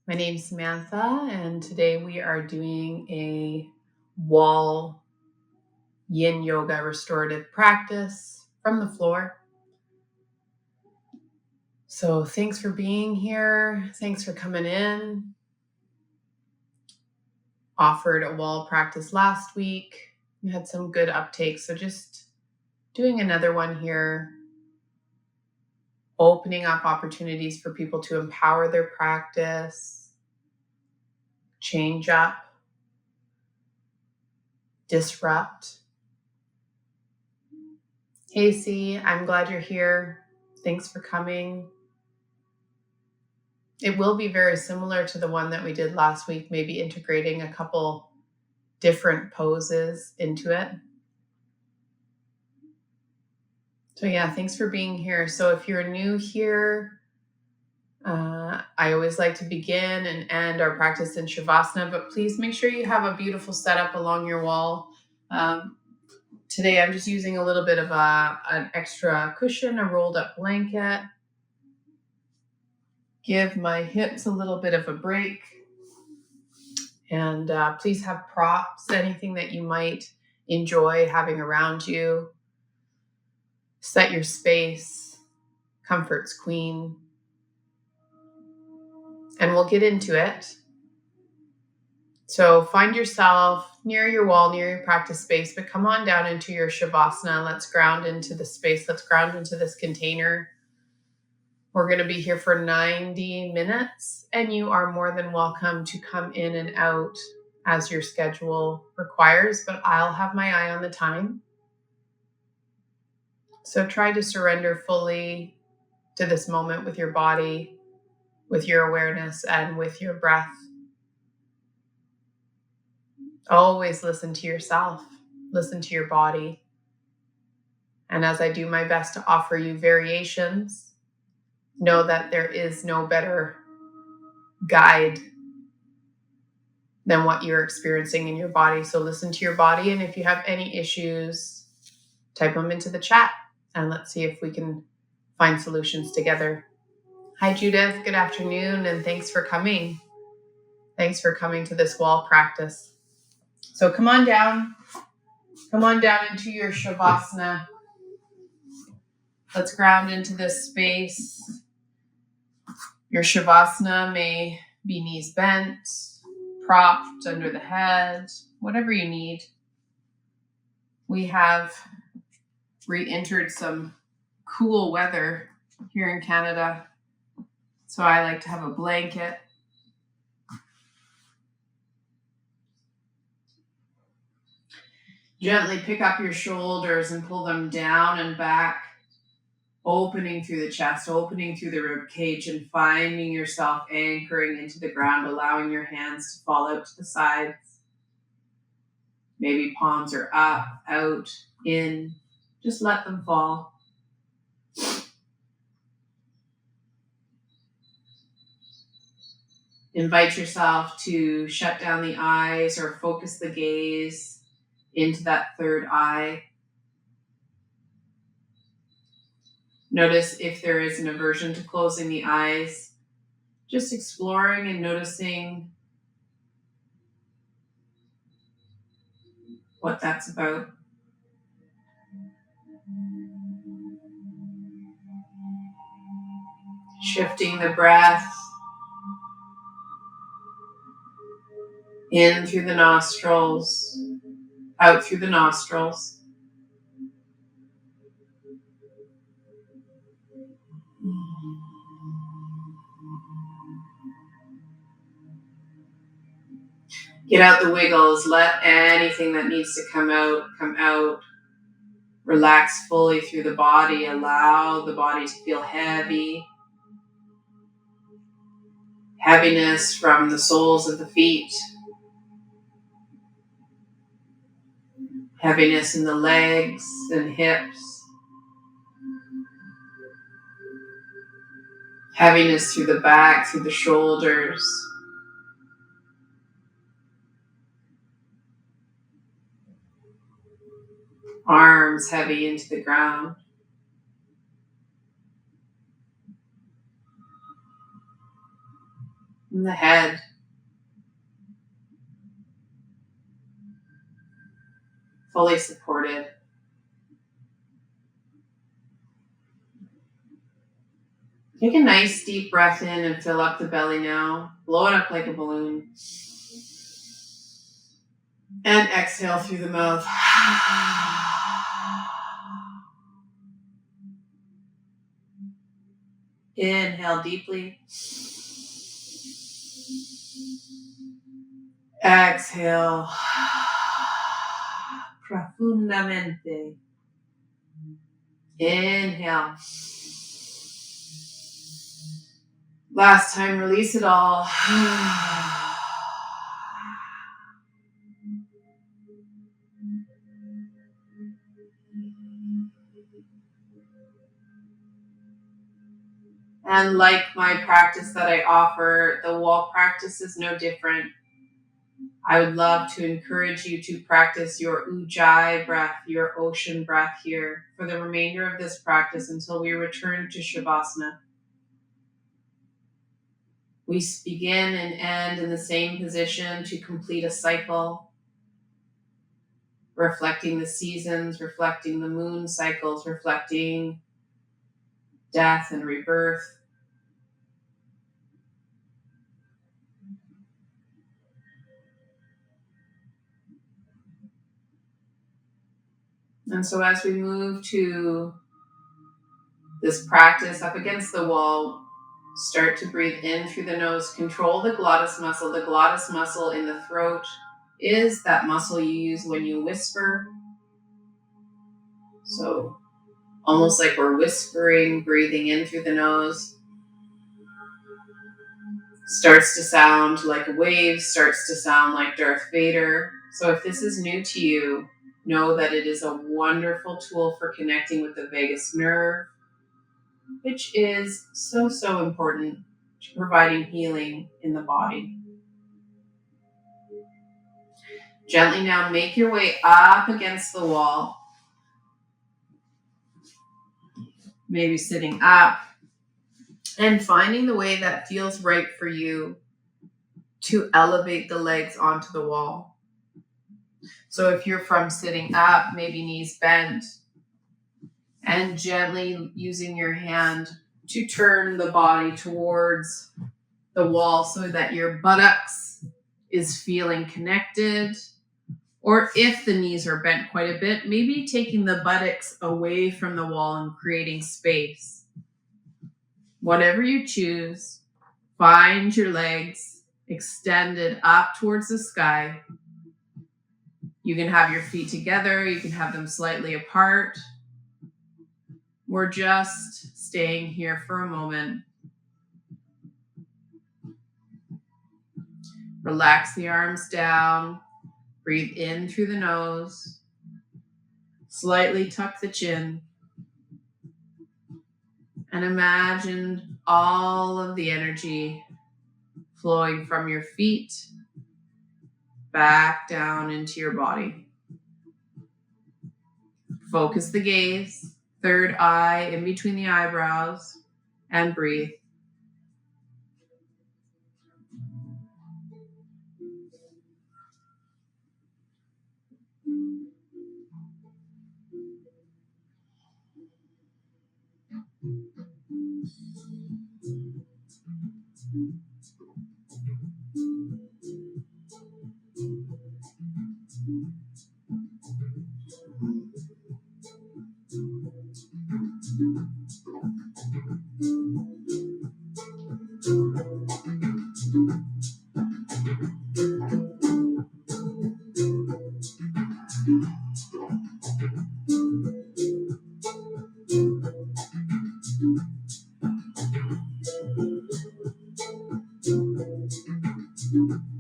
My name's Samantha, and today we are doing a wall yin yoga restorative practice from the floor. So thanks for being here. Thanks for coming in. Offered a wall practice last week. We had some good uptake. So just doing another one here, opening up opportunities for people to empower their practice, change up, disrupt. Hey, C, I'm glad you're here. Thanks for coming. It will be very similar to the one that we did last week, maybe integrating a couple different poses into it. So yeah, thanks for being here. So if you're new here, I always like to begin and end our practice in Shavasana, but please make sure you have a beautiful setup along your wall. Today I'm just using a little bit of an extra cushion, a rolled up blanket. Give my hips a little bit of a break. And please have props, anything that you might enjoy having around you. Set your space, comfort's queen. And we'll get into it. So find yourself near your wall, near your practice space, but come on down into your Shavasana. Let's ground into the space. Let's ground into this container. We're going to be here for 90 minutes, and you are more than welcome to come in and out as your schedule requires, but I'll have my eye on the time. So try to surrender fully to this moment with your body, with your awareness, and with your breath. Always listen to yourself, listen to your body. And as I do my best to offer you variations, know that there is no better guide than what you're experiencing in your body. So listen to your body. And if you have any issues, type them into the chat and let's see if we can find solutions together. Hi, Judith. Good afternoon. And thanks for coming. Thanks for coming to this wall practice. So come on down into your Shavasana. Let's ground into this space. Your Shavasana may be knees bent, propped under the head, whatever you need. We have re-entered some cool weather here in Canada, so I like to have a blanket. Gently pick up your shoulders and pull them down and back, opening through the chest, opening through the rib cage, and finding yourself anchoring into the ground, allowing your hands to fall out to the sides. Maybe palms are up, out, in. Just let them fall. Invite yourself to shut down the eyes or focus the gaze into that third eye. Notice if there is an aversion to closing the eyes. Just exploring and noticing what that's about. Shifting the breath in through the nostrils, out through the nostrils. Get out the wiggles. Let anything that needs to come out. Relax fully through the body. Allow the body to feel heavy. Heaviness from the soles of the feet. Heaviness in the legs and hips. Heaviness through the back, through the shoulders. Arms heavy into the ground. in the head. Fully supported. Take a nice deep breath in and fill up the belly now. Blow it up like a balloon. And exhale through the mouth. Inhale deeply. Exhale profundamente. Inhale. Last time, release it all. And like my practice that I offer, the wall practice is no different. I would love to encourage you to practice your ujjayi breath, your ocean breath here for the remainder of this practice until we return to Shavasana. We begin and end in the same position to complete a cycle, reflecting the seasons, reflecting the moon cycles, reflecting death and rebirth. And so as we move to this practice up against the wall, start to breathe in through the nose. Control the glottis muscle. The glottis muscle in the throat is that muscle you use when you whisper. So almost like we're whispering, breathing in through the nose. Starts to sound like a wave, starts to sound like Darth Vader. So if this is new to you, know that it is a wonderful tool for connecting with the vagus nerve, which is so, so important to providing healing in the body. Gently now make your way up against the wall. Maybe sitting up and finding the way that feels right for you to elevate the legs onto the wall. So if you're from sitting up, maybe knees bent, and gently using your hand to turn the body towards the wall so that your buttocks is feeling connected. Or if the knees are bent quite a bit, maybe taking the buttocks away from the wall and creating space. Whatever you choose, find your legs extended up towards the sky. You can have your feet together, you can have them slightly apart. We're just staying here for a moment. Relax the arms down. Breathe in through the nose. Slightly tuck the chin. And imagine all of the energy flowing from your feet back down into your body. Focus the gaze, third eye in between the eyebrows, and breathe.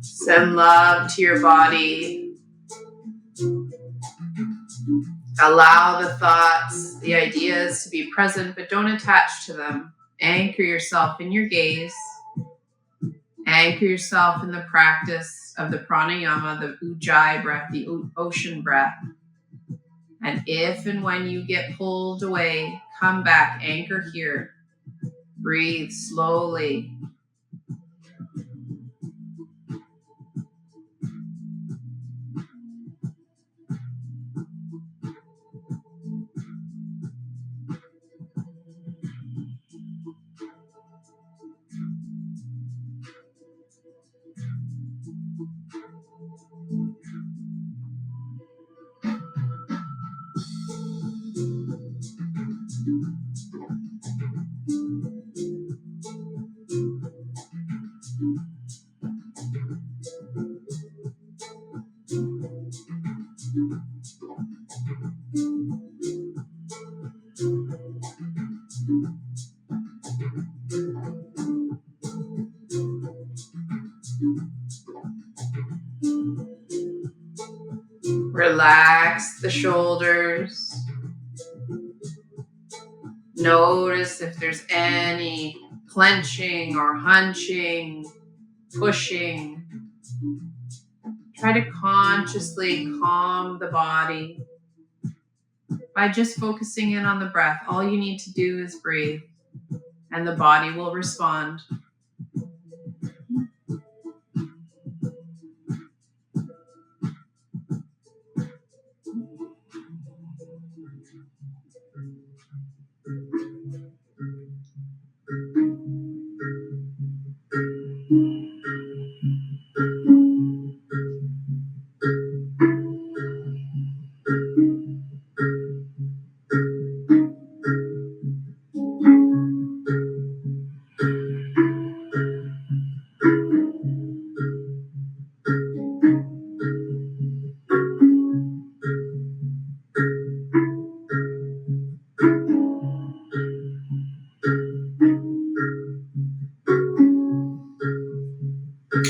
Send love to your body. Allow the thoughts, the ideas to be present, but don't attach to them. Anchor yourself in your gaze. Anchor yourself in the practice of the pranayama, the ujjayi breath, the ocean breath. And if and when you get pulled away, come back, anchor here. Breathe slowly. Relax the shoulders. Notice if there's any clenching or hunching, pushing. Try to consciously calm the body by just focusing in on the breath. All you need to do is breathe, and the body will respond.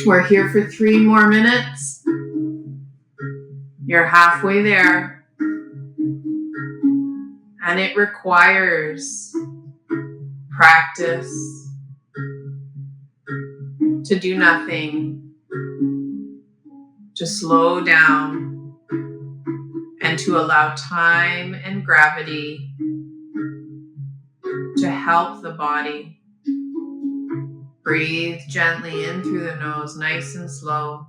We're here for 3 more minutes. You're halfway there. And it requires practice to do nothing, to slow down, and to allow time and gravity to help the body. Breathe gently in through the nose, nice and slow.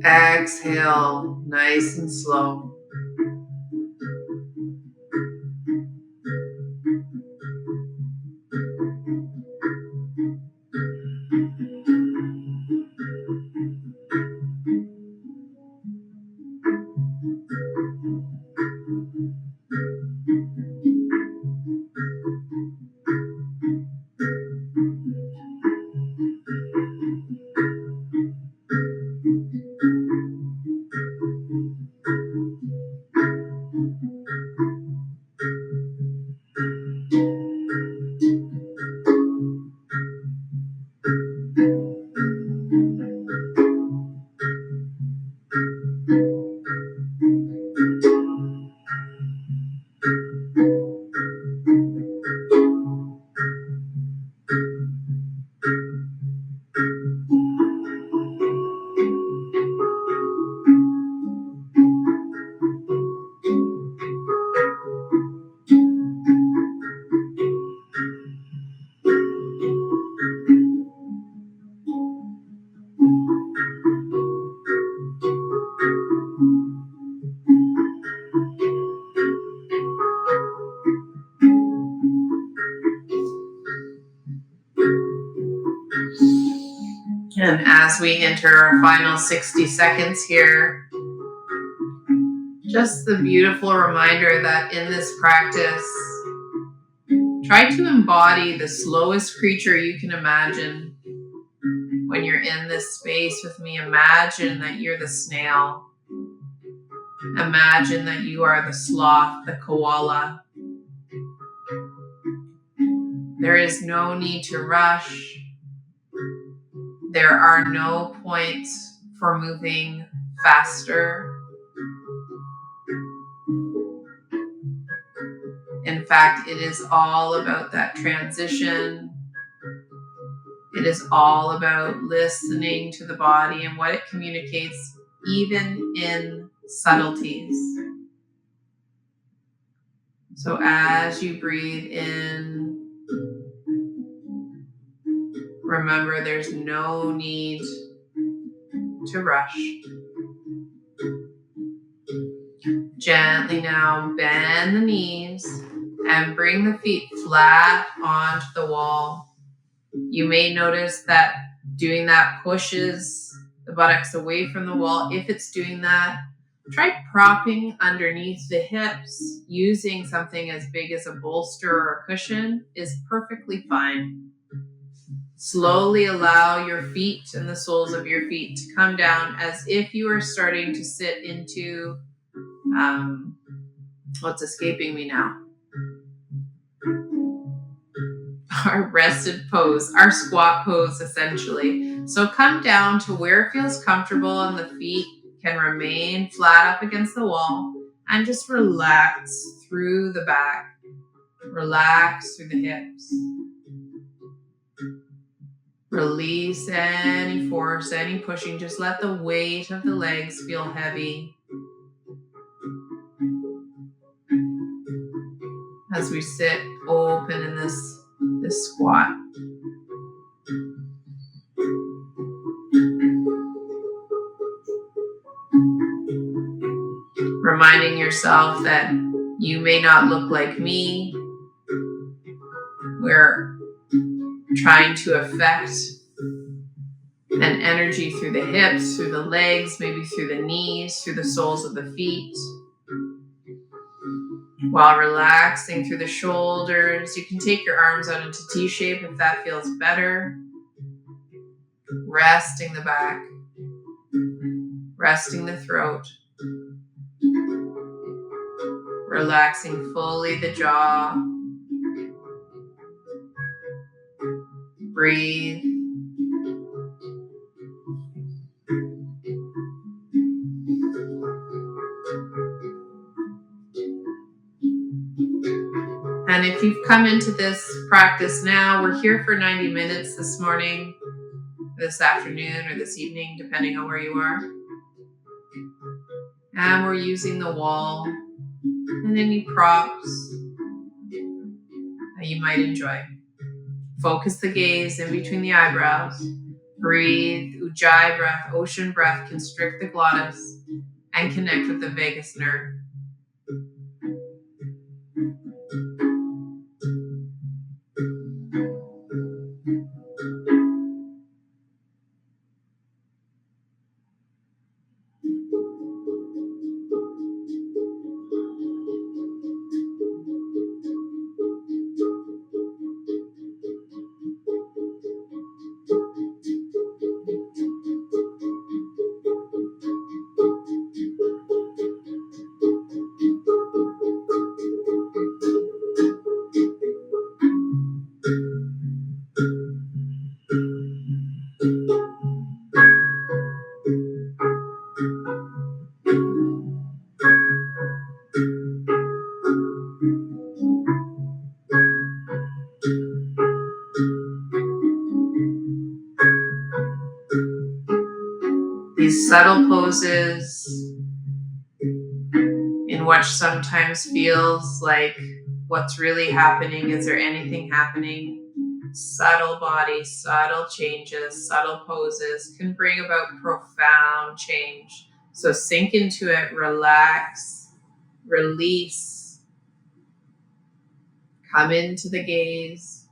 Exhale, nice and slow. And as we enter our final 60 seconds here, just the beautiful reminder that in this practice, try to embody the slowest creature you can imagine. When you're in this space with me, imagine that you're the snail. Imagine that you are the sloth, the koala. There is no need to rush. There are no points for moving faster. In fact, it is all about that transition. It is all about listening to the body and what it communicates, even in subtleties. So as you breathe in, remember there's no need to rush. Gently now bend the knees and bring the feet flat onto the wall. You may notice that doing that pushes the buttocks away from the wall. If it's doing that, try propping underneath the hips. Using something as big as a bolster or a cushion is perfectly fine. Slowly allow your feet and the soles of your feet to come down as if you are starting to sit into, what's escaping me now? Our rested pose, our squat pose essentially. So come down to where it feels comfortable and the feet can remain flat up against the wall, and just relax through the back. Relax through the hips. Release any force, any pushing. Just let the weight of the legs feel heavy as we sit open in this squat. Reminding yourself that you may not look like me. We're trying to affect an energy through the hips, through the legs, maybe through the knees, through the soles of the feet. While relaxing through the shoulders, you can take your arms out into T shape if that feels better. Resting the back, resting the throat, relaxing fully the jaw. Breathe. And if you've come into this practice now, we're here for 90 minutes this morning, this afternoon, or this evening, depending on where you are. And we're using the wall and any props that you might enjoy. Focus the gaze in between the eyebrows. Breathe. Ujjayi breath, ocean breath, constrict the glottis and connect with the vagus nerve. These subtle poses in what sometimes feels like what's really happening. Is there anything happening? Subtle body, subtle changes, subtle poses can bring about profound change. So sink into it, relax, release, come into the gaze,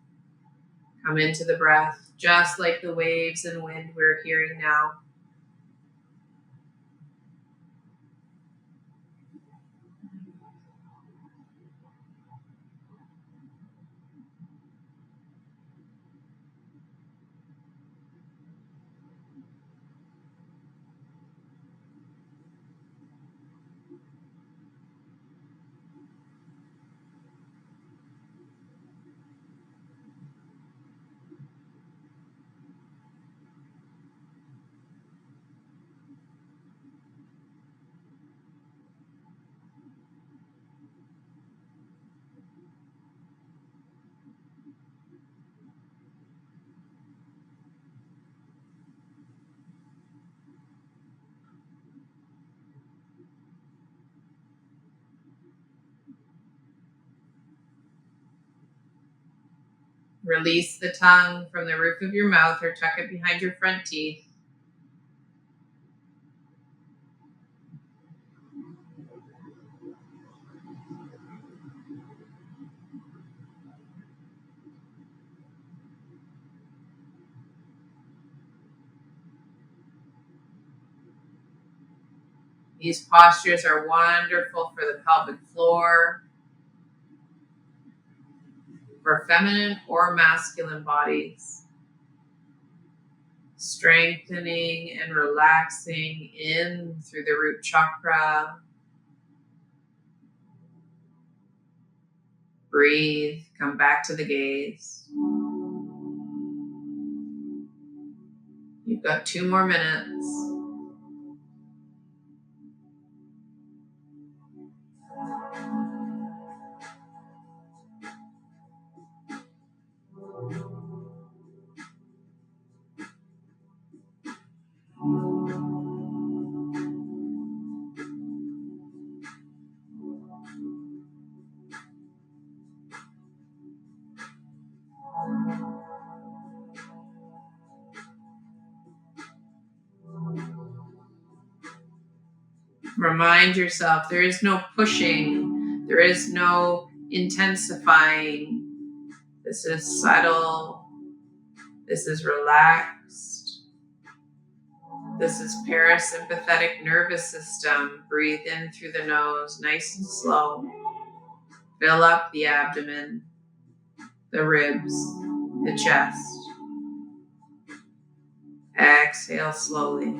come into the breath, just like the waves and wind we're hearing now. Release the tongue from the roof of your mouth or tuck it behind your front teeth. These postures are wonderful for the pelvic floor, for feminine or masculine bodies. Strengthening and relaxing in through the root chakra. Breathe, come back to the gaze. You Got 2 more minutes. Remind yourself there is no pushing, there is no intensifying. This is subtle. This is relaxed. This is parasympathetic nervous system. Breathe in through the nose, nice and slow. Fill up the abdomen, the ribs, the chest. Exhale slowly.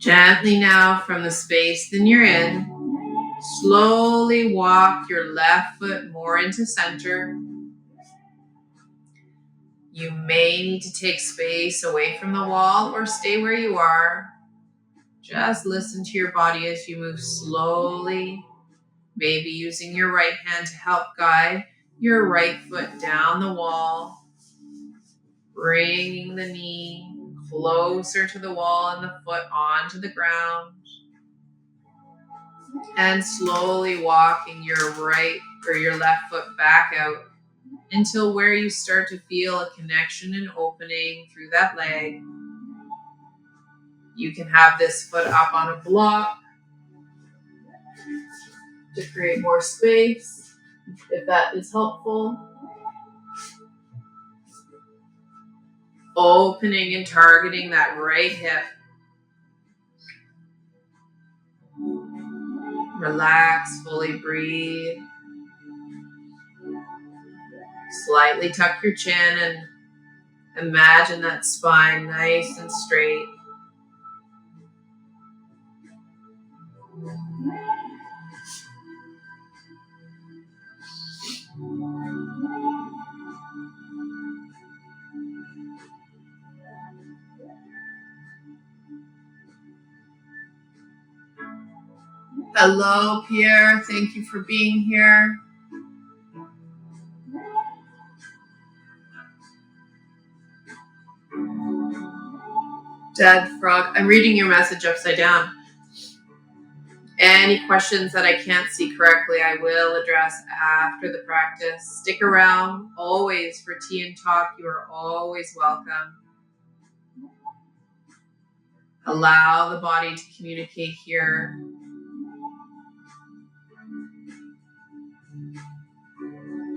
Gently now from the space that you're in, slowly walk your left foot more into center. You may need to take space away from the wall or stay where you are. Just listen to your body as you move slowly, maybe using your right hand to help guide your right foot down the wall, bringing the knee closer to the wall and the foot onto the ground, and slowly walking your right or your left foot back out until where you start to feel a connection and opening through that leg. You can have this foot up on a block to create more space, if that is helpful. Opening and targeting that right hip. Relax, fully breathe. Slightly tuck your chin and imagine that spine nice and straight. Hello, Pierre. Thank you for being here. Dead frog. I'm reading your message upside down. Any questions that I can't see correctly, I will address after the practice. Stick around always for tea and talk. You are always welcome. Allow the body to communicate here.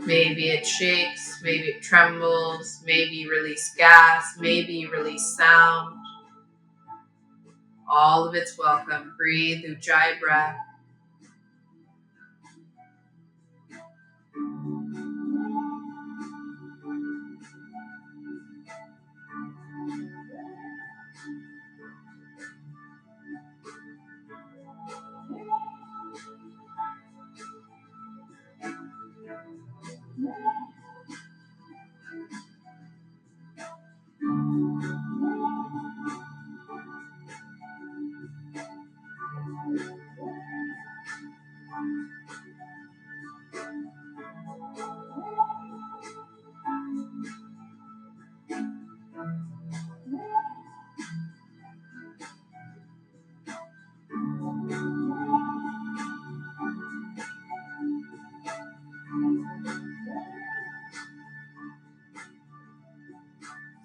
Maybe it shakes, maybe it trembles, maybe you release gas, maybe you release sound. All of it's welcome. Breathe, Ujjayi breath.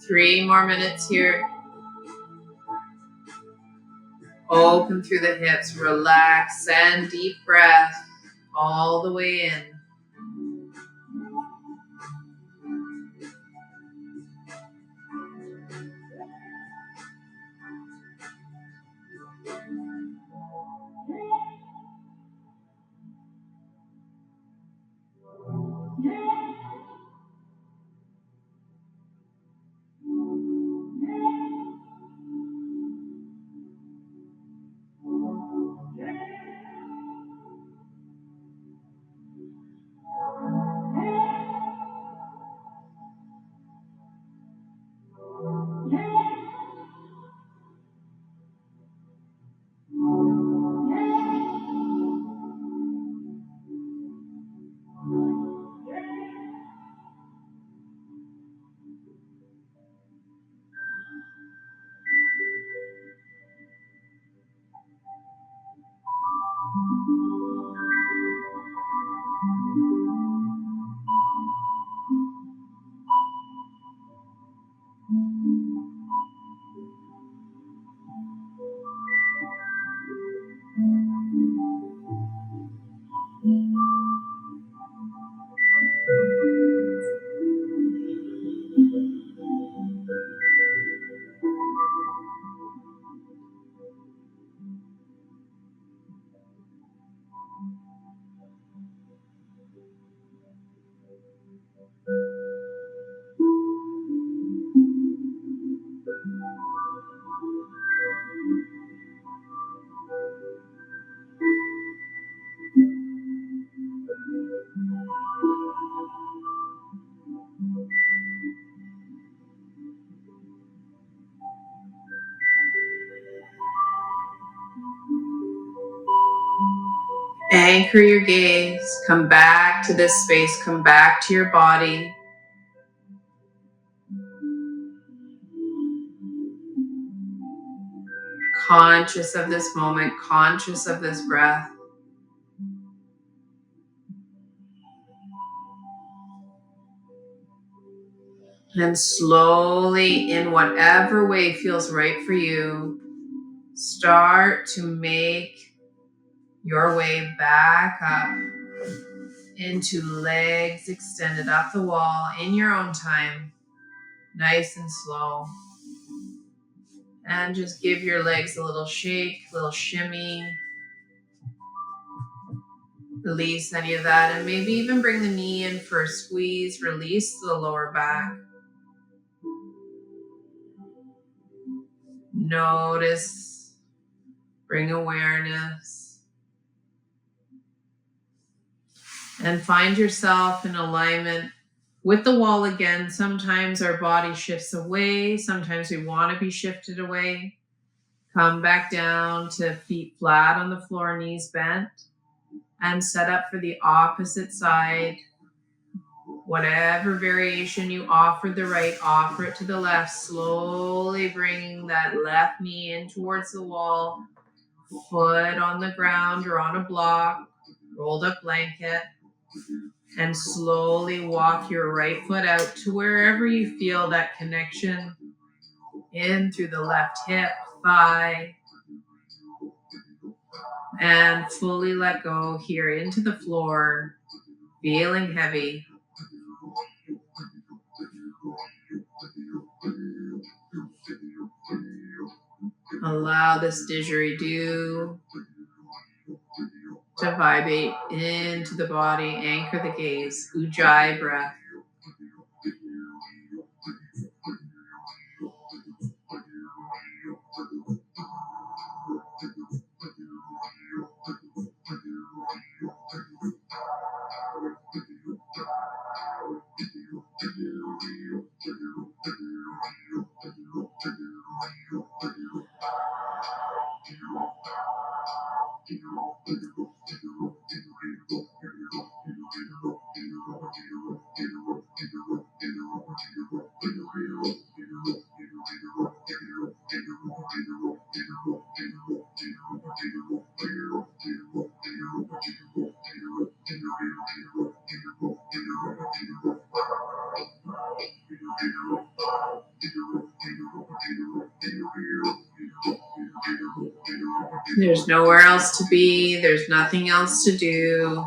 3 more minutes here. Open through the hips, relax, and deep breath all the way in. Anchor your gaze. Come back to this space. Come back to your body. Conscious of this moment, conscious of this breath. And slowly, in whatever way feels right for you, start to make your way back up into legs extended up the wall in your own time, nice and slow. And just give your legs a little shake, a little shimmy. Release any of that, and maybe even bring the knee in for a squeeze. Release the lower back. Notice, bring awareness, and find yourself in alignment with the wall again. Sometimes our body shifts away. Sometimes we want to be shifted away. Come back down to feet flat on the floor, knees bent, and set up for the opposite side. Whatever variation you offer the right, offer it to the left, slowly bringing that left knee in towards the wall, foot on the ground or on a block, rolled up blanket, and slowly walk your right foot out to wherever you feel that connection in through the left hip, thigh, and fully let go here into the floor, feeling heavy. Allow this didgeridoo to vibrate into the body. Anchor the gaze. Ujjayi breath. There's nowhere else to be. There's nothing else to do.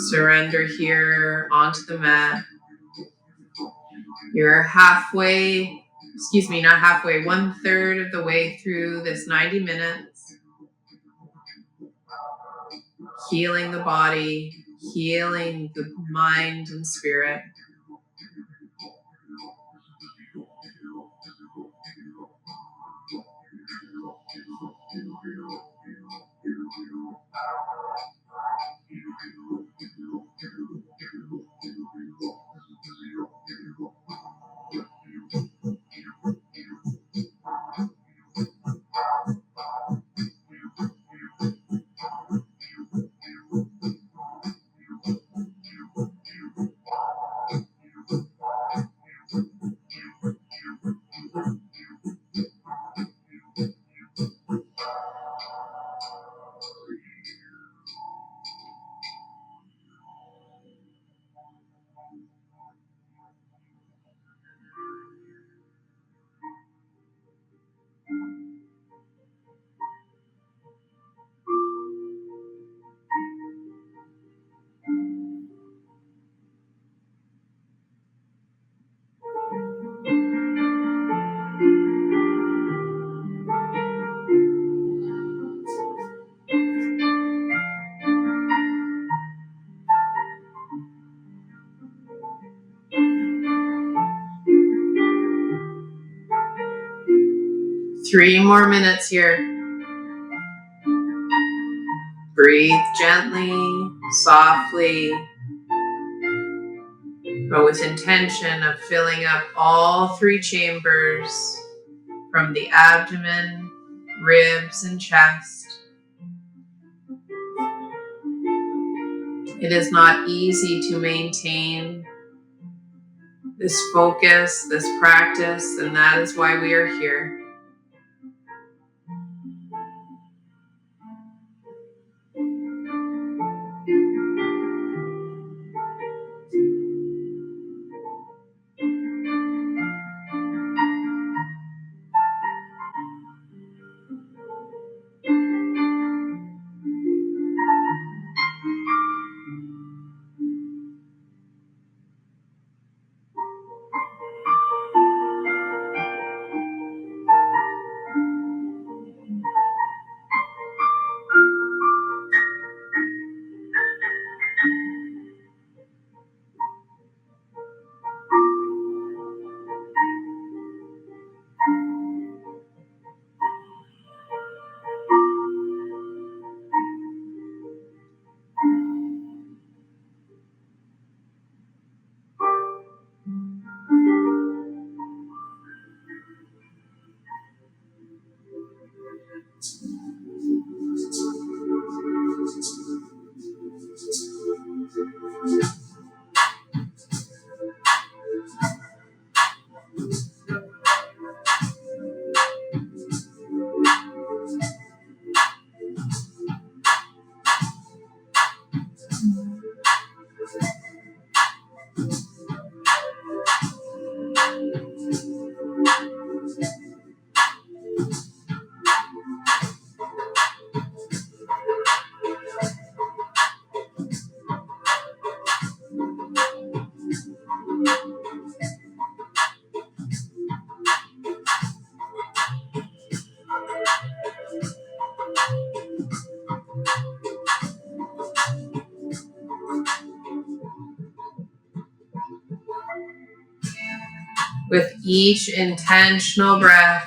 Surrender here onto the mat. You're halfway, not halfway, 1/3 of the way through this 90 minutes. Healing the body, healing the mind and spirit. Three more minutes here. Breathe gently, softly, but with intention of filling up all three chambers from the abdomen, ribs, and chest. It is not easy to maintain this focus, this practice, and that is why we are here. With each intentional breath,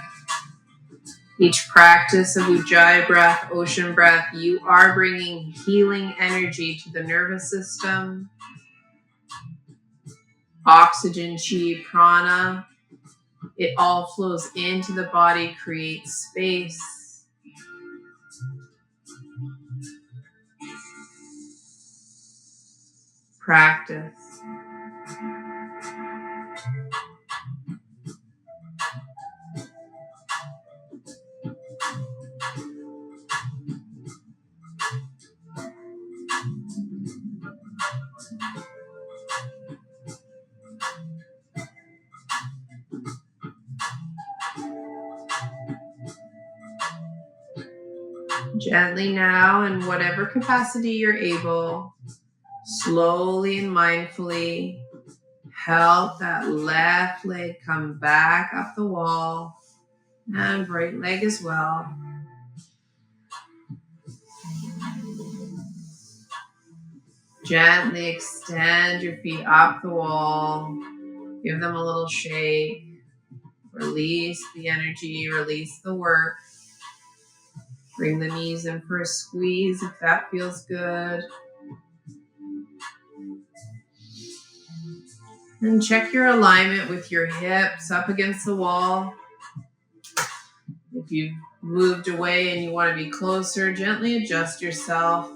each practice of Ujjayi breath, ocean breath, you are bringing healing energy to the nervous system. Oxygen, chi, prana, it all flows into the body, creates space. Practice. Gently now, in whatever capacity you're able, slowly and mindfully help that left leg come back up the wall and right leg as well. Gently extend your feet up the wall. Give them a little shake. Release the energy, release the work. Bring the knees in for a squeeze if that feels good. And check your alignment with your hips up against the wall. If you've moved away and you want to be closer, gently adjust yourself.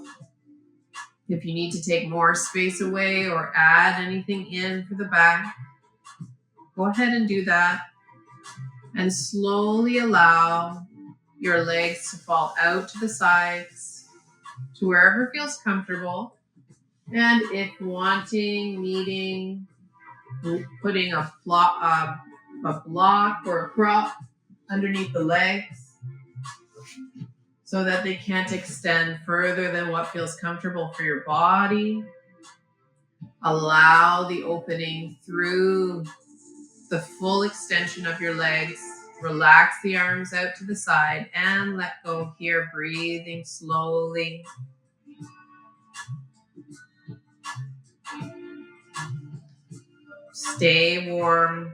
If you need to take more space away or add anything in for the back, go ahead and do that. And slowly allow your legs to fall out to the sides, to wherever feels comfortable. And if wanting, needing, putting a block or a prop underneath the legs so that they can't extend further than what feels comfortable for your body. Allow the opening through the full extension of your legs. Relax the arms out to the side and let go here, breathing slowly. Stay warm.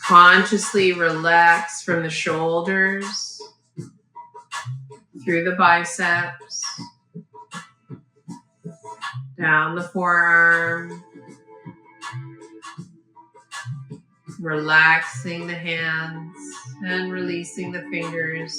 Consciously relax from the shoulders, through the biceps, down the forearm, relaxing the hands and releasing the fingers.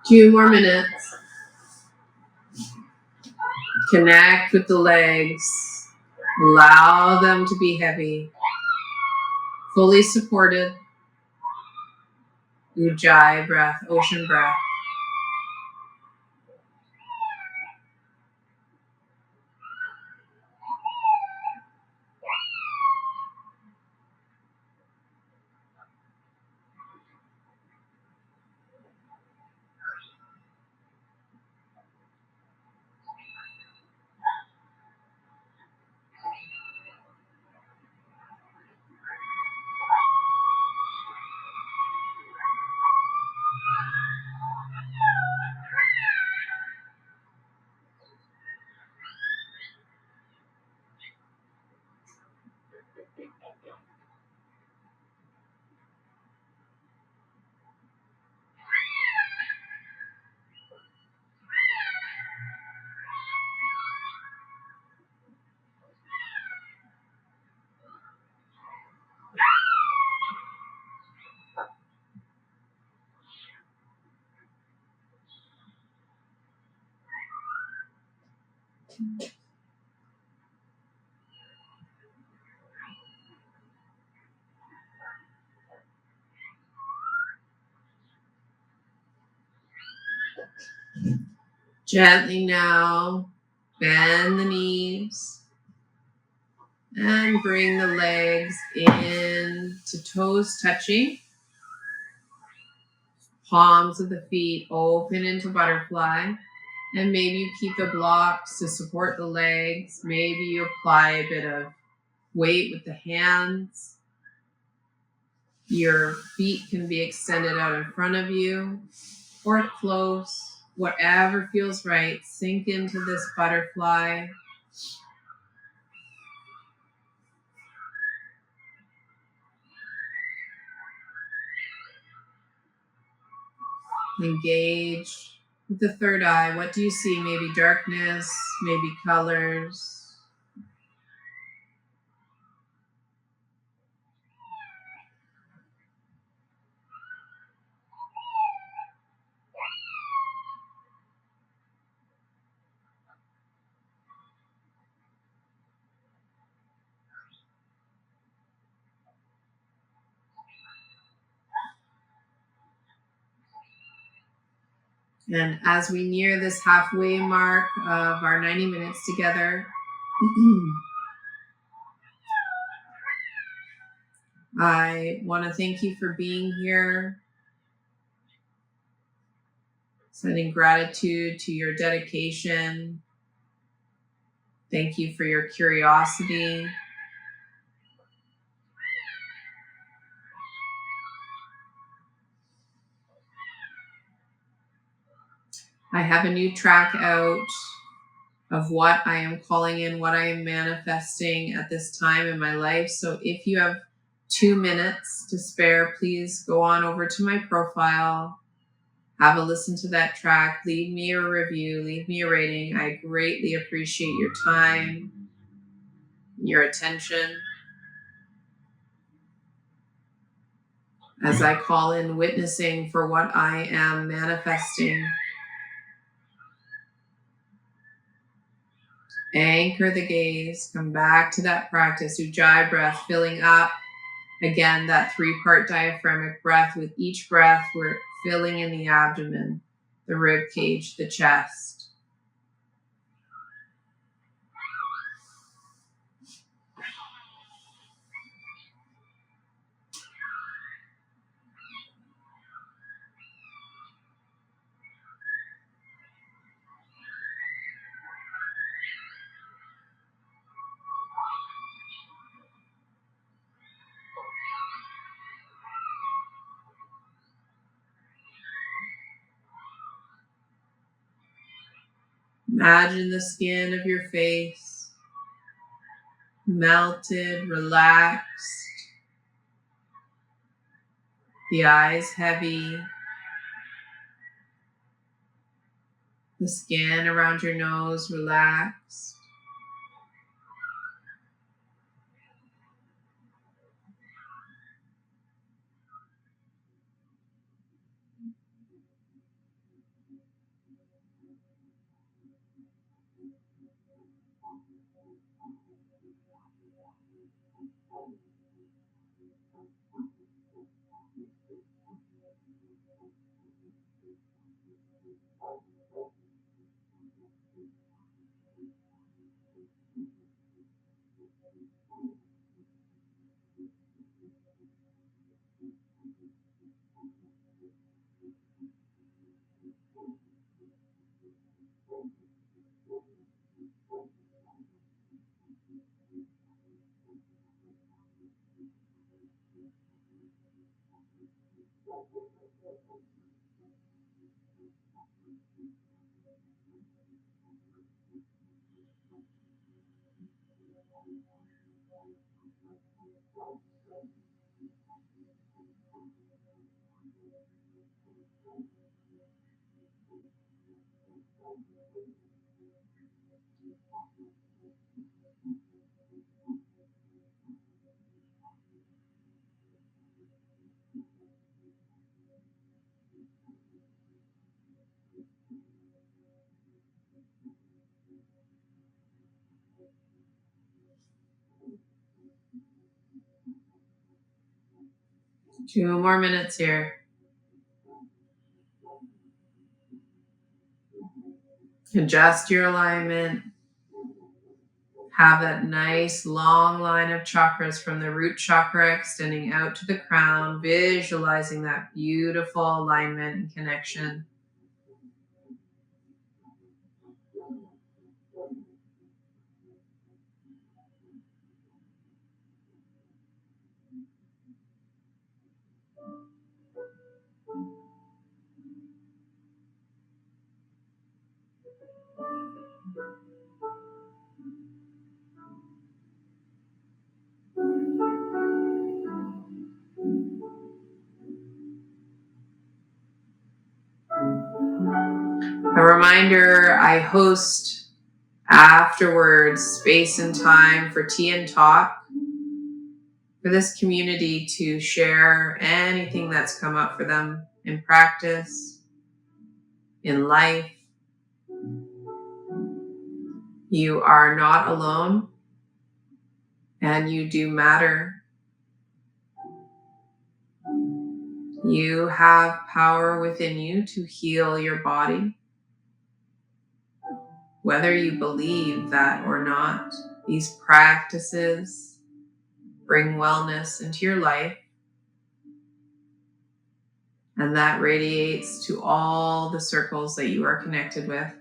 Two more minutes. Connect with the legs. Allow them to be heavy. Fully supported. Ujjayi breath, ocean breath. Gently now, bend the knees and bring the legs in to toes touching. Palms of the feet open into butterfly. And maybe you keep the blocks to support the legs. Maybe you apply a bit of weight with the hands. Your feet can be extended out in front of you or close. Whatever feels right. Sink into this butterfly. Engage with the third eye. What do you see? Maybe darkness, maybe colors. And as we near this halfway mark of our 90 minutes together, I want to thank you for being here, sending gratitude to your dedication. Thank you for your curiosity. I have a new track out of what I am calling in, what I am manifesting at this time in my life. So if you have 2 minutes to spare, please go on over to my profile, have a listen to that track, leave me a review, leave me a rating. I greatly appreciate your time, your attention. As I call in witnessing for what I am manifesting. Anchor the gaze, come back to that practice, Ujjayi breath, filling up again that 3-part diaphragmatic breath. With each breath, we're filling in the abdomen, the rib cage, the chest. Imagine the skin of your face melted, relaxed, the eyes heavy, the skin around your nose relaxed. 2 more minutes here. Adjust your alignment. Have that nice long line of chakras from the root chakra extending out to the crown, visualizing that beautiful alignment and connection. A reminder, I host afterwards space and time for tea and talk for this community to share anything that's come up for them in practice, in life. You are not alone, and you do matter. You have power within you to heal your body. Whether you believe that or not, these practices bring wellness into your life, and that radiates to all the circles that you are connected with.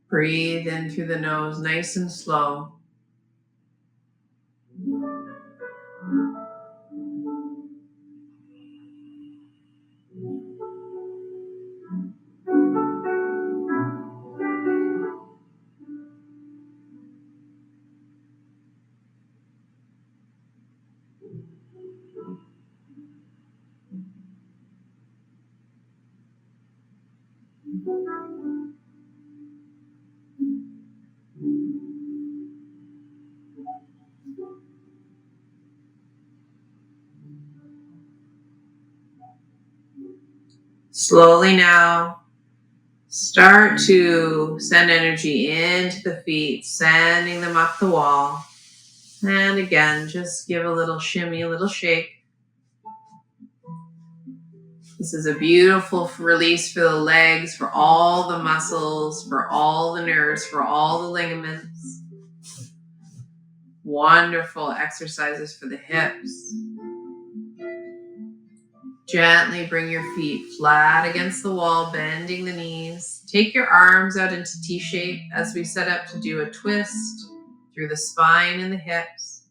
Breathe in through the nose, nice and slow. Slowly now, start to send energy into the feet, sending them up the wall. And again, just give a little shimmy, a little shake. This is a beautiful release for the legs, for all the muscles, for all the nerves, for all the ligaments. Wonderful exercises for the hips. Gently bring your feet flat against the wall, bending the knees. Take your arms out into T shape as we set up to do a twist through the spine and the hips.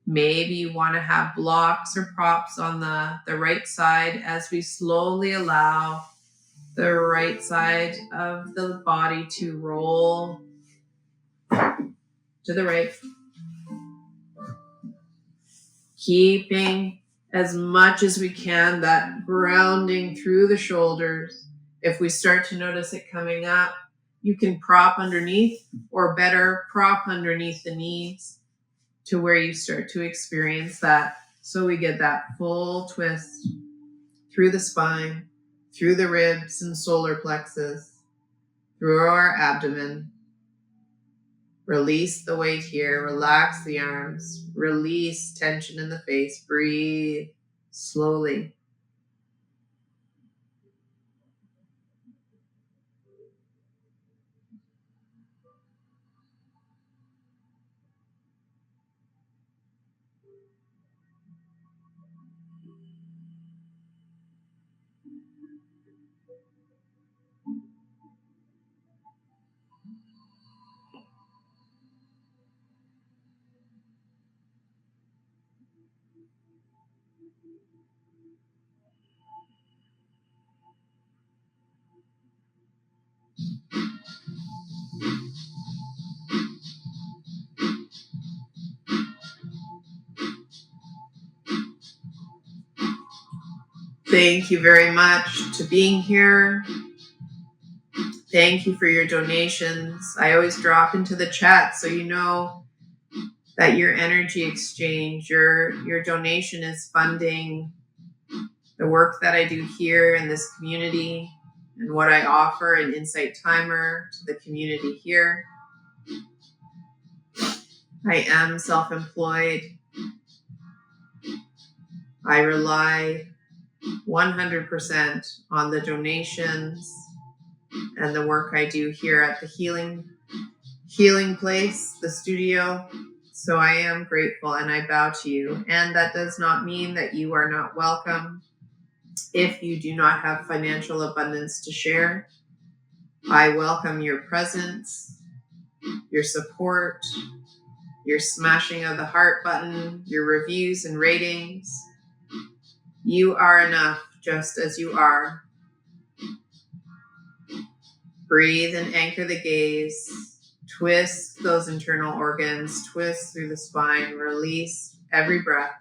Maybe you want to have blocks or props on the right side as we slowly allow the right side of the body to roll to the right. Keeping as much as we can that grounding through the shoulders. If we start to notice it coming up, you can prop underneath, or better, prop underneath the knees to where you start to experience that. So we get that full twist through the spine, through the ribs and solar plexus, through our abdomen. Release the weight here. Relax the arms. Release tension in the face. Breathe slowly. Thank you very much to being here. Thank you for your donations. I always drop into the chat so you know that your energy exchange, your donation is funding the work that I do here in this community. and what I offer an insight timer to the community here. I am self-employed. I rely 100% on the donations and the work I do here at the healing place, the studio. So I am grateful and I bow to you. And that does not mean that you are not welcome. If you do not have financial abundance to share, I welcome your presence, your support, your smashing of the heart button, your reviews and ratings. You are enough just as you are. Breathe and anchor the gaze. Twist those internal organs, twist through the spine, release every breath.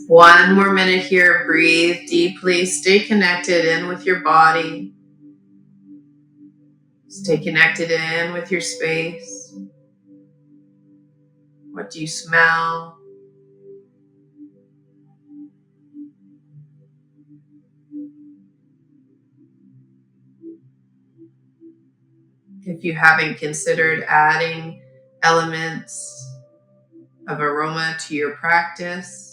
One more minute here. Breathe deeply. Stay connected in with your body. Stay connected in with your space. What do you smell? If you haven't considered adding elements of aroma to your practice,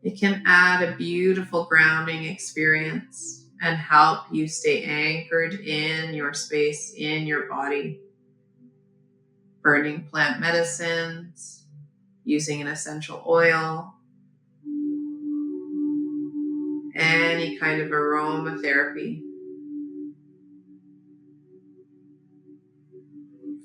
it can add a beautiful grounding experience and help you stay anchored in your space, in your body. Burning plant medicines, using an essential oil, any kind of aromatherapy.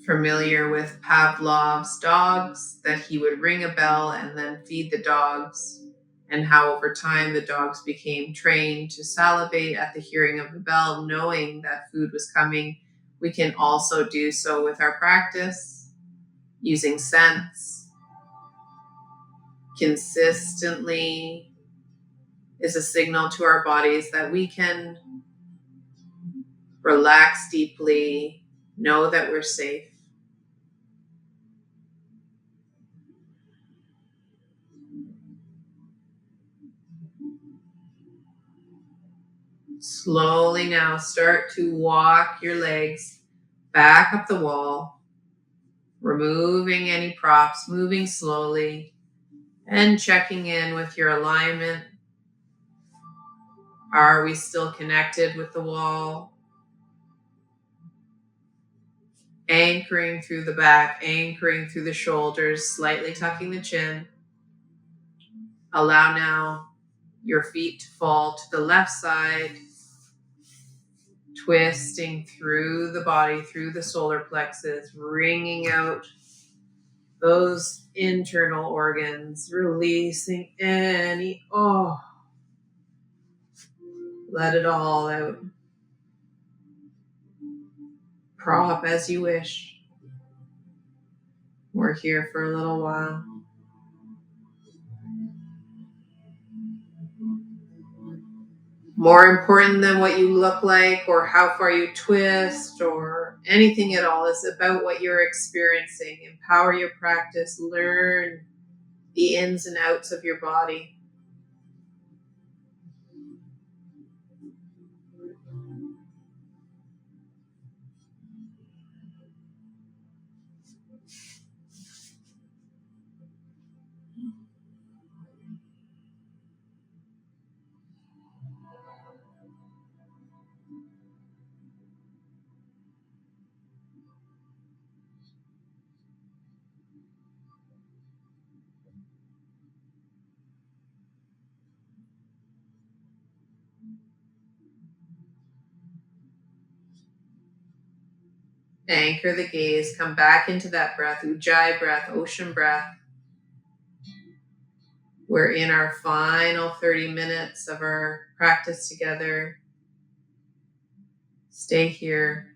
Familiar with Pavlov's dogs, that he would ring a bell and then feed the dogs, and how over time the dogs became trained to salivate at the hearing of the bell, knowing that food was coming. We can also do so with our practice, using scents. Consistently is a signal to our bodies that we can relax deeply, know that we're safe. Slowly now start to walk your legs back up the wall, removing any props, moving slowly, and checking in with your alignment. Are we still connected with the wall? Anchoring through the back, anchoring through the shoulders, slightly tucking the chin. Allow now your feet to fall to the left side, twisting through the body, through the solar plexus, wringing out those internal organs, releasing any, let it all out. Prop as you wish. We're here for a little while. More important than what you look like or how far you twist or anything at all is about what you're experiencing. Empower your practice. Learn the ins and outs of your body. Anchor the gaze. Come back into that breath. Ujjayi breath, ocean breath. We're in our final 30 minutes of our practice together. Stay here.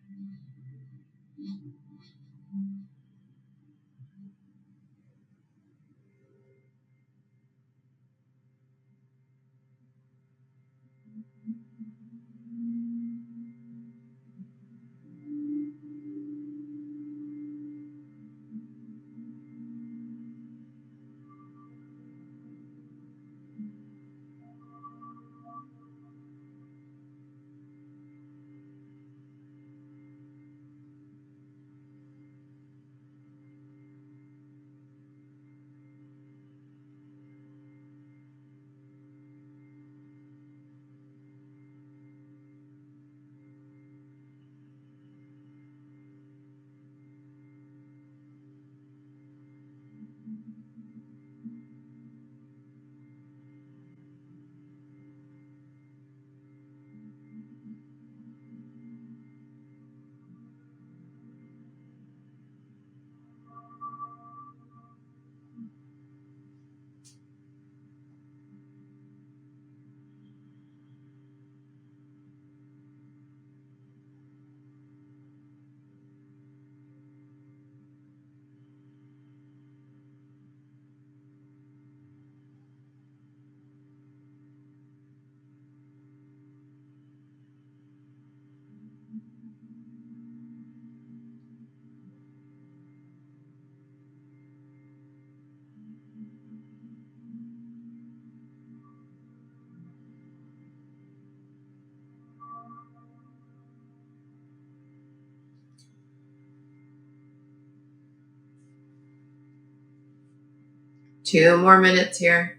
Two more minutes here.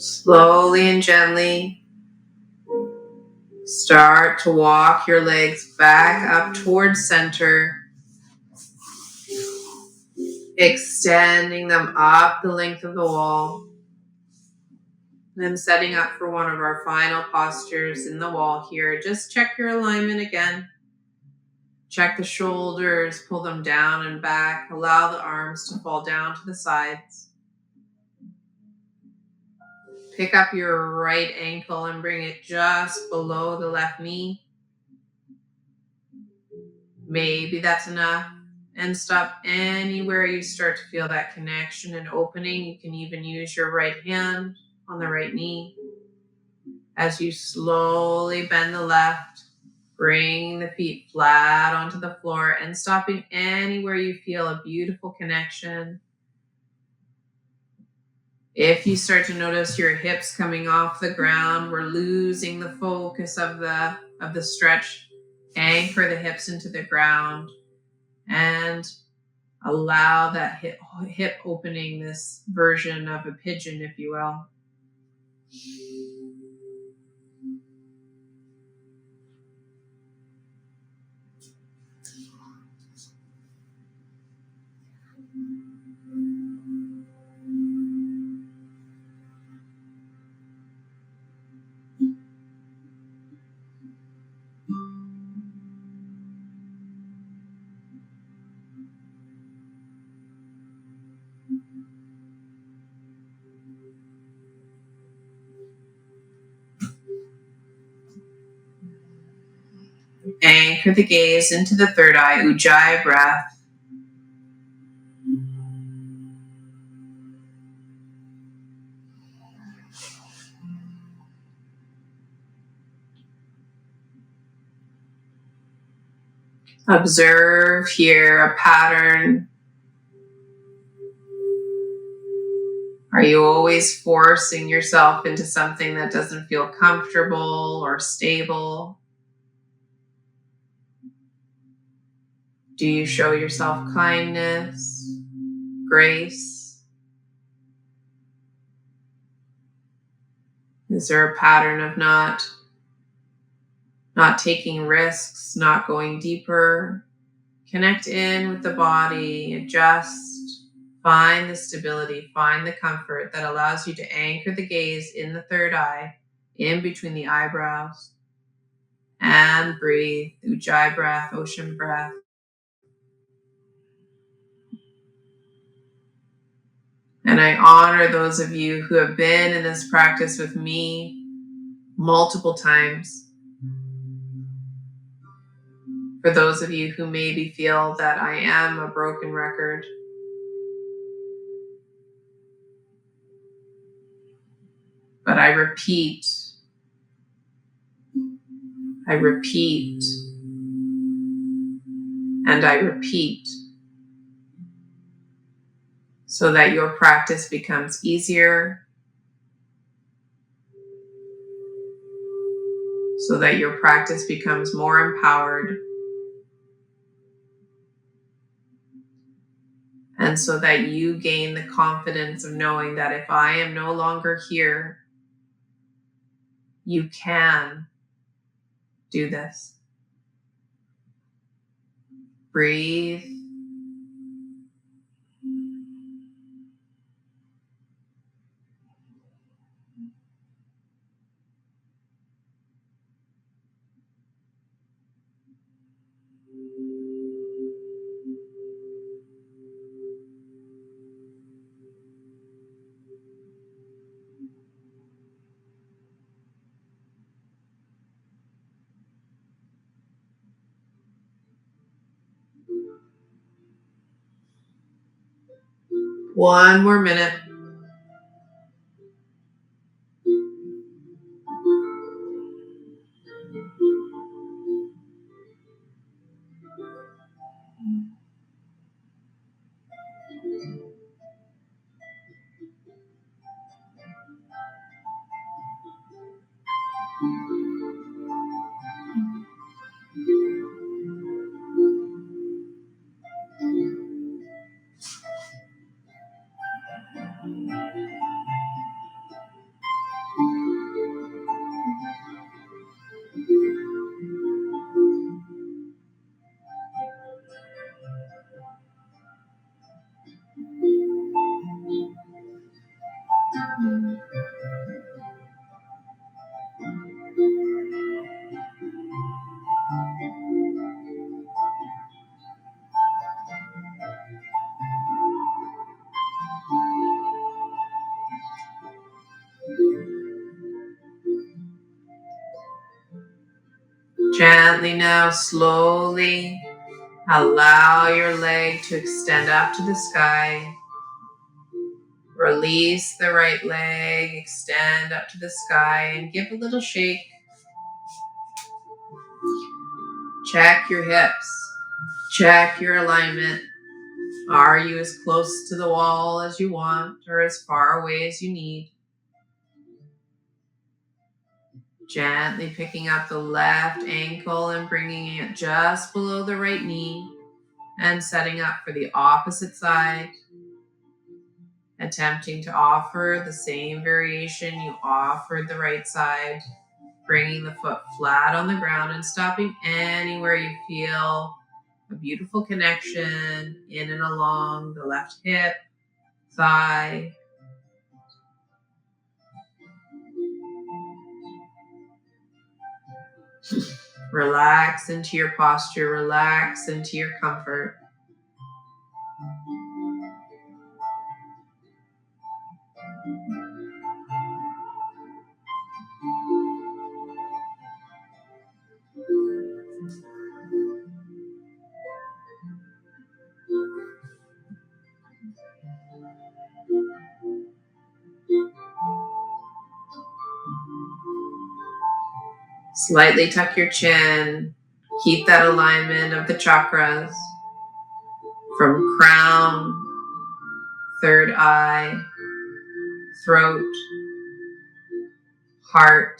Slowly and gently start to walk your legs back up towards center, extending them up the length of the wall. Then setting up for one of our final postures in the wall here. Just check your alignment again. Check the shoulders, pull them down and back. Allow the arms to fall down to the sides. Pick up your right ankle and bring it just below the left knee. Maybe that's enough. And stop anywhere you start to feel that connection and opening. You can even use your right hand on the right knee. As you slowly bend the left, bringing the feet flat onto the floor and stopping anywhere you feel a beautiful connection. If you start to notice your hips coming off the ground, we're losing the focus of the stretch. Anchor the hips into the ground and allow that hip opening, this version of a pigeon, if you will. Anchor the gaze into the third eye, Ujjayi breath. Observe here a pattern. Are you always forcing yourself into something that doesn't feel comfortable or stable? Do you show yourself kindness, grace? Is there a pattern of not taking risks, not going deeper? Connect in with the body, adjust, find the stability, find the comfort that allows you to anchor the gaze in the third eye, in between the eyebrows, and breathe. Ujjayi breath, ocean breath. And I honor those of you who have been in this practice with me multiple times. For those of you who maybe feel that I am a broken record, but I repeat, and I repeat, so that your practice becomes easier, so that your practice becomes more empowered, and so that you gain the confidence of knowing that if I am no longer here, you can do this. Breathe. One more minute. Gently now, slowly allow your leg to extend up to the sky. Release the right leg, extend up to the sky, and give a little shake. Check your hips. Check your alignment. Are you as close to the wall as you want or as far away as you need? Gently picking up the left ankle and bringing it just below the right knee and setting up for the opposite side. Attempting to offer the same variation you offered the right side. Bringing the foot flat on the ground and stopping anywhere you feel a beautiful connection in and along the left hip, thigh. Relax into your posture, relax into your comfort. Slightly tuck your chin. Keep that alignment of the chakras from crown, third eye, throat, heart,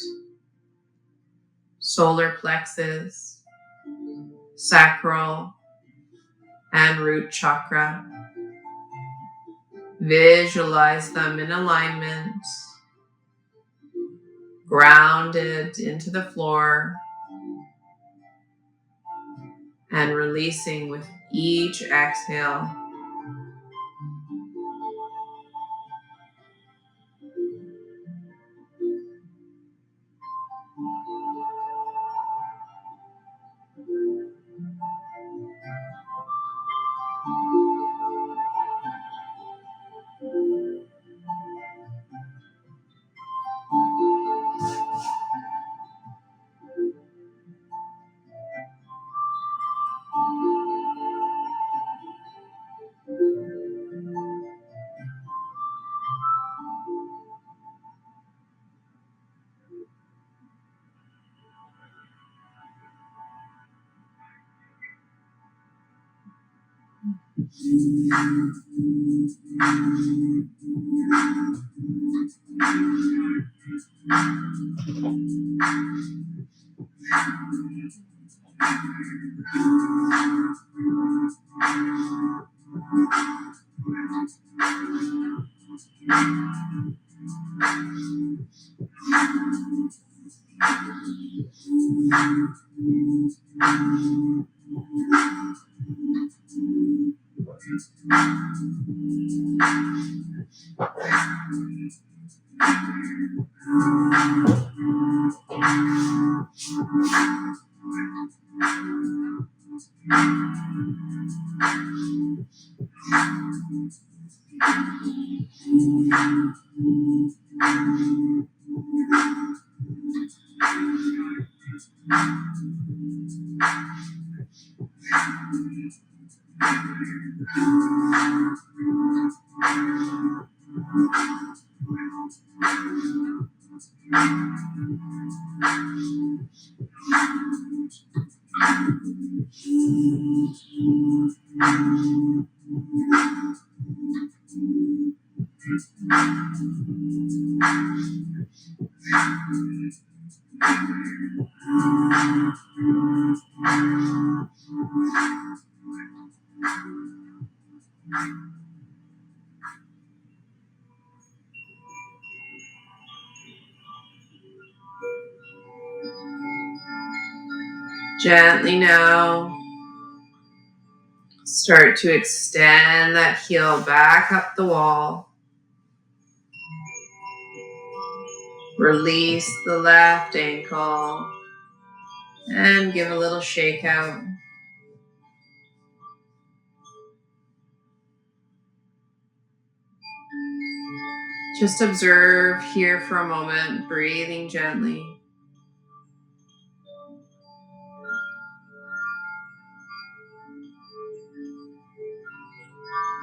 solar plexus, sacral, and root chakra. Visualize them in alignment, grounded into the floor, and releasing with each exhale. Gently now, start to extend that heel back up the wall. Release the left ankle and give a little shake out. Just observe here for a moment, breathing gently.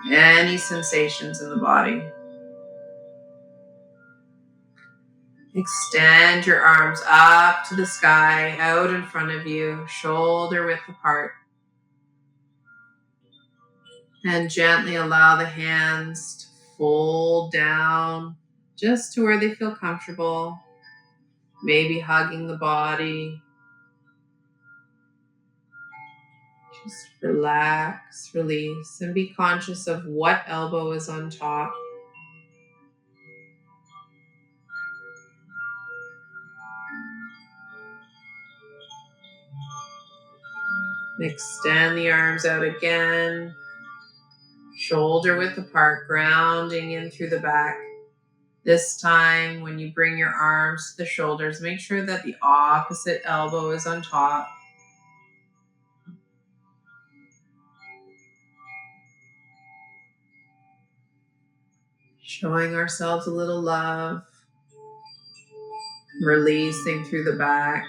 Any sensations in the body. Extend your arms up to the sky, out in front of you, shoulder width apart. And gently allow the hands to fold down just to where they feel comfortable. Maybe hugging the body. Just relax, release, and be conscious of what elbow is on top. Extend the arms out again. Shoulder width apart, grounding in through the back. This time, when you bring your arms to the shoulders, make sure that the opposite elbow is on top. Showing ourselves a little love. Releasing through the back.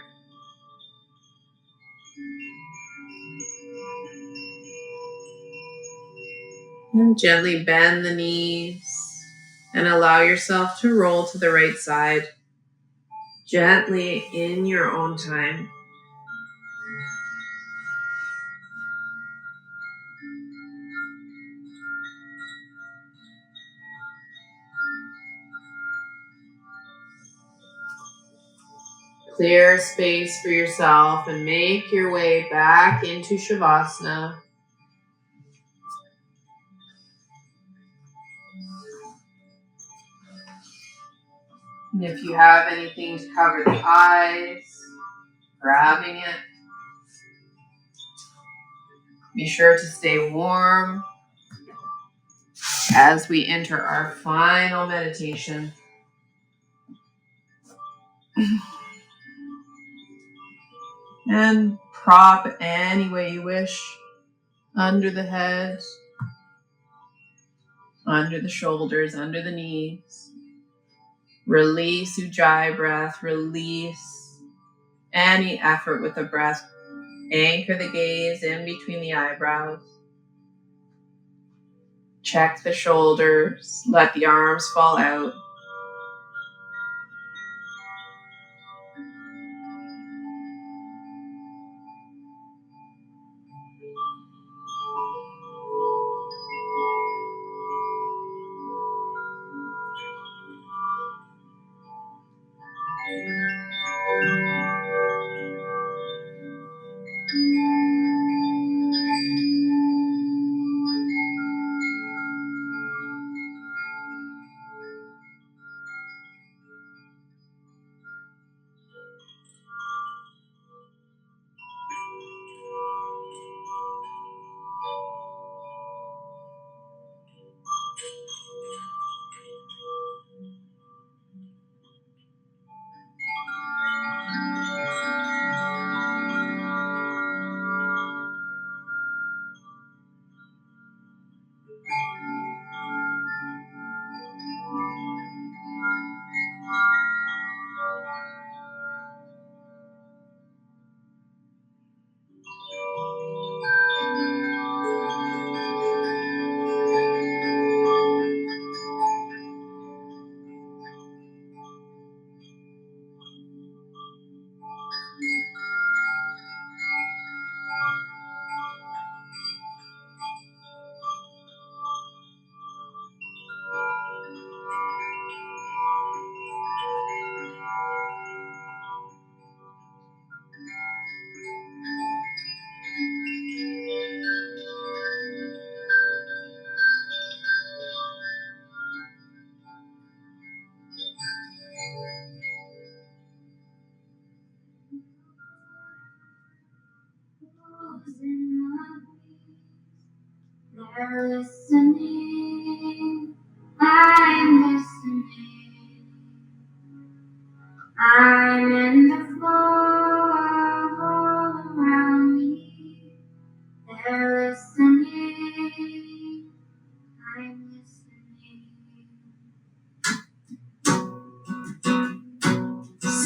And gently bend the knees and allow yourself to roll to the right side. Gently in your own time. Clear space for yourself and make your way back into Shavasana. And if you have anything to cover the eyes, grabbing it. Be sure to stay warm as we enter our final meditation. And prop any way you wish. Under the head, under the shoulders, under the knees. Release Ujjayi breath. Release any effort with the breath. Anchor the gaze in between the eyebrows. Check the shoulders. Let the arms fall out.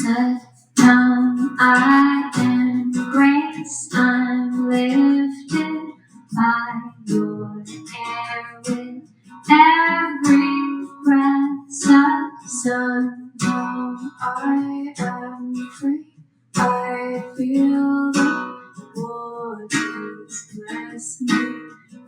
Set down, I am grace. I'm lifted by your air with every breath of sun. Now I am free. I feel the waters bless me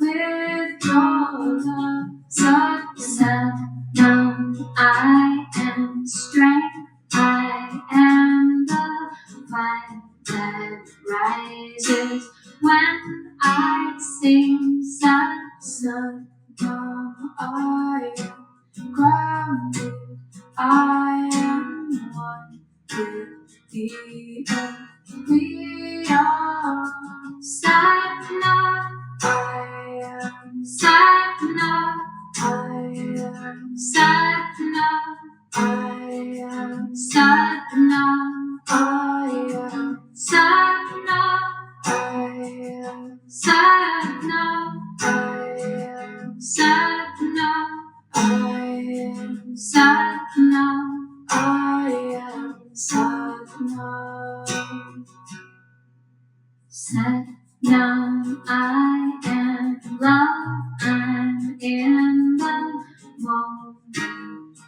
with your love. Sunset, now I am strength. I am the fire that rises when I sing. Sunset, now I am grounded. I am one with the earth. We are Satna. I am Satna. I am Satna. I am Satna. I am Satna. I am Satna. I am Satna. I am Satna. I am Satna. Set down, I am love. I'm in the moment.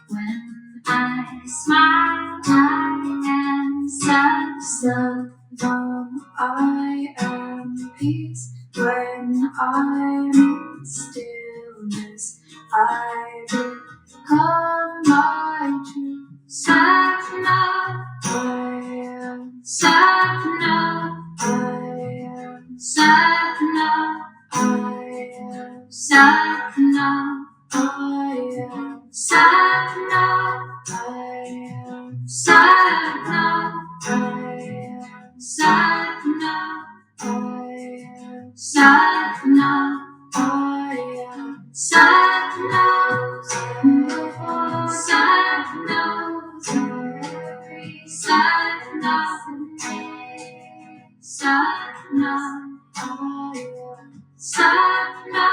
When I smile, I am self-love. I am peace. When I'm in stillness, I become my truth. Satna, I am Satna, I am Satna, I am Satna, I am Satna, I am Satna, I am Satna, I am Satna, I am Satna, Satna, Satna, Satna, Satna,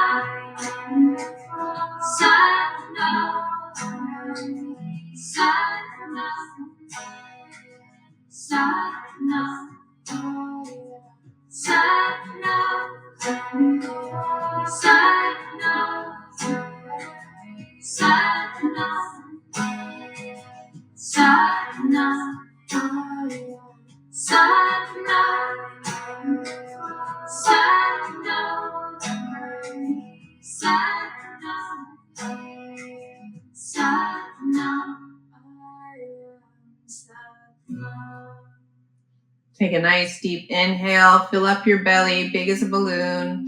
Satna, Satna, Satna, Satna, Satna, Satna, Take a nice deep inhale, fill up your belly, big as a balloon.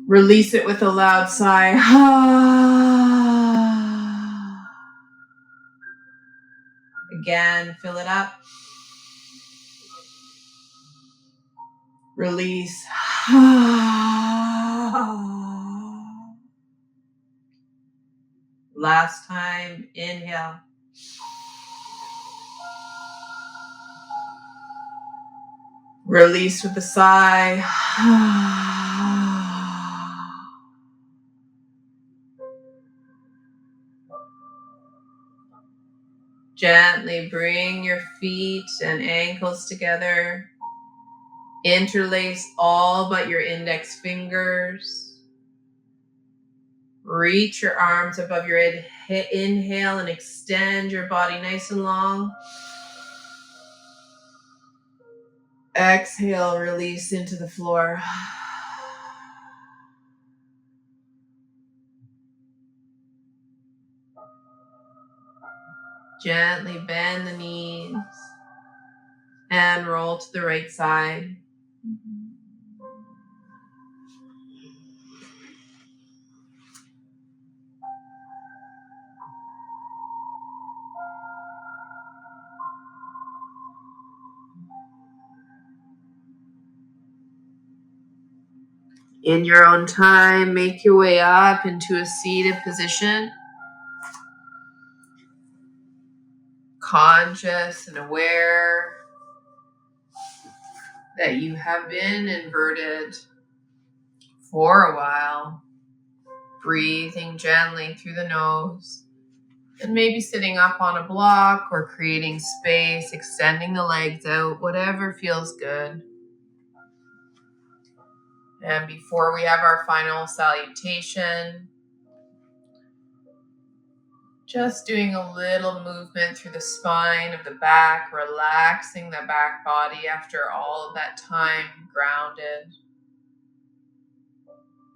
Release it with a loud sigh. Again, fill it up. Release. Last time, inhale. Release with a sigh. Gently bring your feet and ankles together. Interlace all but your index fingers. Reach your arms above your head. Inhale and extend your body nice and long. Exhale, release into the floor. Gently bend the knees and roll to the right side. In your own time, make your way up into a seated position. Conscious and aware that you have been inverted for a while. Breathing gently through the nose And maybe sitting up on a block or creating space, extending the legs out, whatever feels good. And before we have our final salutation, just doing a little movement through the spine of the back, relaxing the back body after all of that time grounded.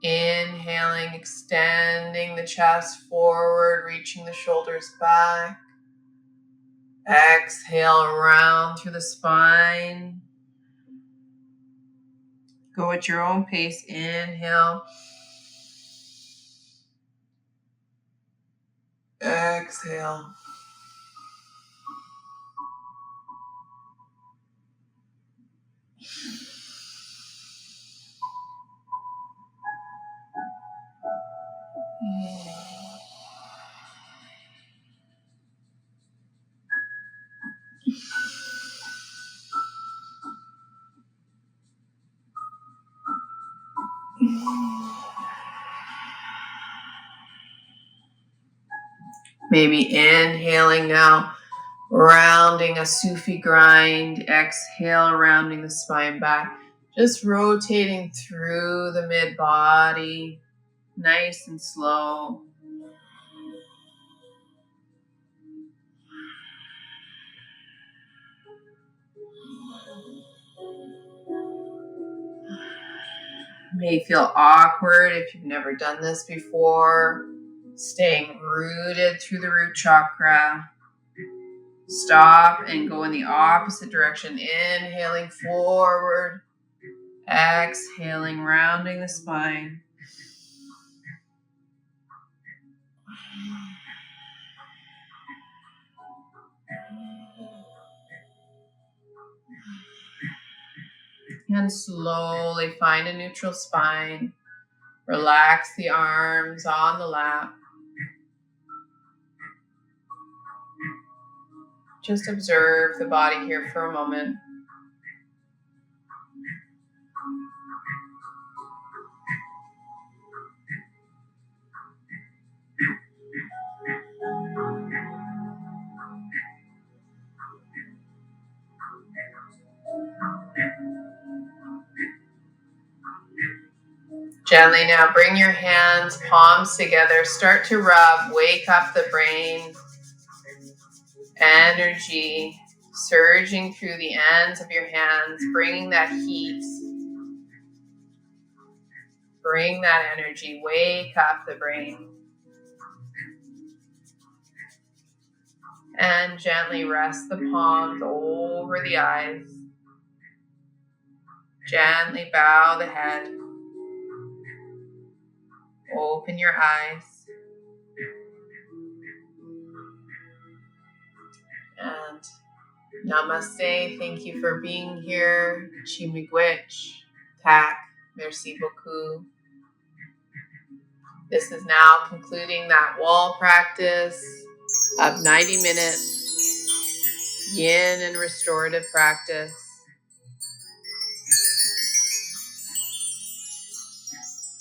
Inhaling, extending the chest forward, reaching the shoulders back. Exhale around through the spine. Go at your own pace. Inhale. Exhale. Maybe inhaling now, rounding a Sufi grind. Exhale, rounding the spine back. Just rotating through the mid-body, nice and slow. May feel awkward if you've never done this before. Staying rooted through the root chakra. Stop and go in the opposite direction. Inhaling forward. Exhaling, rounding the spine. And slowly find a neutral spine. Relax the arms on the lap. Just observe the body here for a moment. Gently now bring your hands, palms together. Start to rub. Wake up the brain. Energy surging through the ends of your hands, bringing that heat. Bring that energy. Wake up the brain. And gently rest the palms over the eyes. Gently bow the head. Open your eyes. And namaste. Thank you for being here. Chimigwech. Tak. Merci beaucoup. This is now concluding that wall practice of 90 minutes yin and restorative practice.